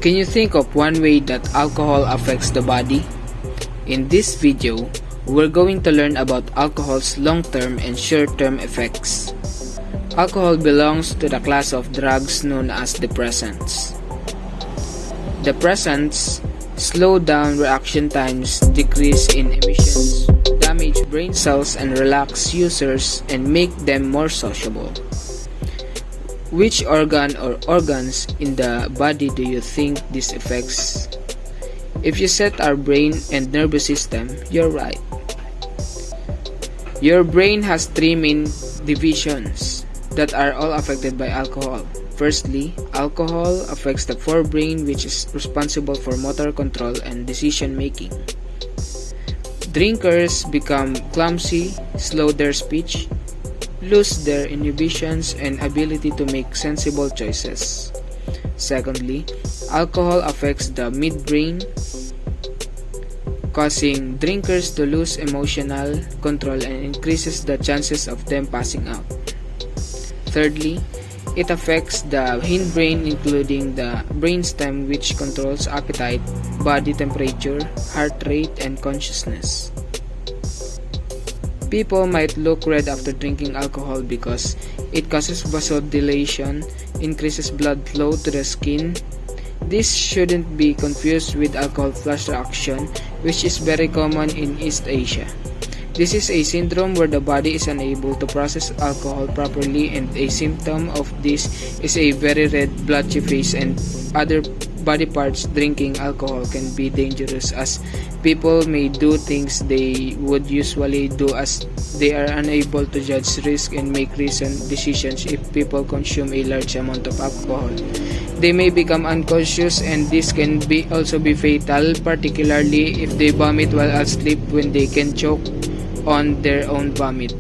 Can you think of one way that alcohol affects the body? In this video, we're going to learn about alcohol's long-term and short-term effects. Alcohol belongs to the class of drugs known as depressants. Depressants slow down reaction times, decrease in emissions, damage brain cells, and relax users and make them more sociable. Which organ or organs in the body do you think this affects? If you said our brain and nervous system, you're right. Your brain has three main divisions that are all affected by alcohol. Firstly, alcohol affects the forebrain, which is responsible for motor control and decision making. Drinkers become clumsy, slow their speech, lose their inhibitions and ability to make sensible choices. Secondly, alcohol affects the midbrain, causing drinkers to lose emotional control and increases the chances of them passing out. Thirdly, it affects the hindbrain, including the brainstem, which controls appetite, body temperature, heart rate, and consciousness. People might look red after drinking alcohol because it causes vasodilation, increases blood flow to the skin. This shouldn't be confused with alcohol flush reaction, which is very common in East Asia. This is a syndrome where the body is unable to process alcohol properly, and a symptom of this is a very red blotchy face and other body parts. Drinking alcohol can be dangerous as people may do things they would usually do as they are unable to judge risk and make reasoned decisions. If people consume a large amount of alcohol, they may become unconscious, and this can also be fatal, particularly if they vomit while asleep when they can choke on their own vomit.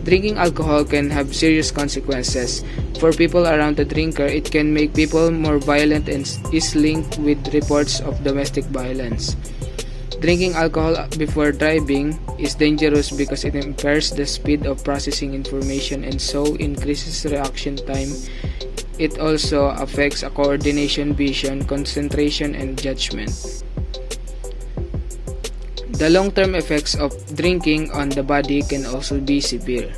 Drinking alcohol can have serious consequences. For people around the drinker, it can make people more violent and is linked with reports of domestic violence. Drinking alcohol before driving is dangerous because it impairs the speed of processing information and so increases reaction time. It also affects coordination, vision, concentration, and judgment. The long-term effects of drinking on the body can also be severe.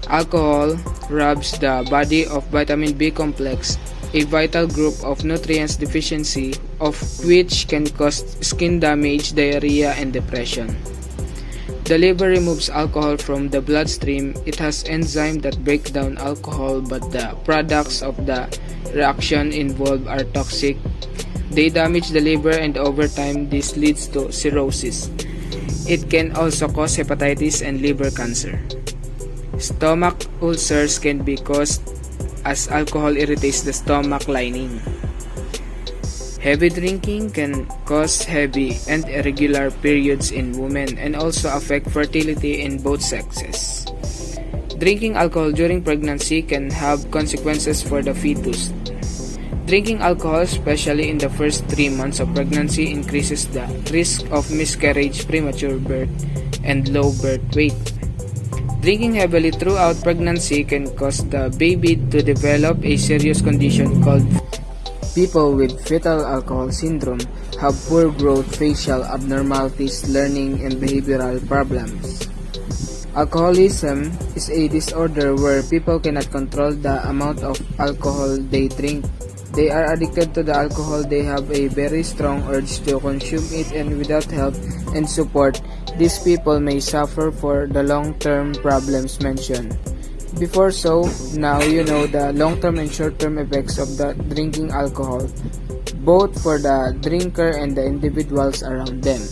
Alcohol robs the body of vitamin B complex, a vital group of nutrients deficiency of which can cause skin damage, diarrhea, and depression. The liver removes alcohol from the bloodstream. It has enzymes that break down alcohol, but the products of the reaction involved are toxic. They damage the liver, and over time this leads to cirrhosis. It can also cause hepatitis and liver cancer. Stomach ulcers can be caused as alcohol irritates the stomach lining. Heavy drinking can cause heavy and irregular periods in women and also affect fertility in both sexes. Drinking alcohol during pregnancy can have consequences for the fetus. Drinking alcohol, especially in the first 3 months of pregnancy, increases the risk of miscarriage, premature birth, and low birth weight. Drinking heavily throughout pregnancy can cause the baby to develop a serious condition called people with fetal alcohol syndrome have poor growth, facial abnormalities, learning, and behavioral problems. Alcoholism is a disorder where people cannot control the amount of alcohol they drink. They are addicted to the alcohol. They have a very strong urge to consume it, and without help and support, these people may suffer for the long-term problems mentioned before. So, now you know the long-term and short-term effects of the drinking alcohol, both for the drinker and the individuals around them.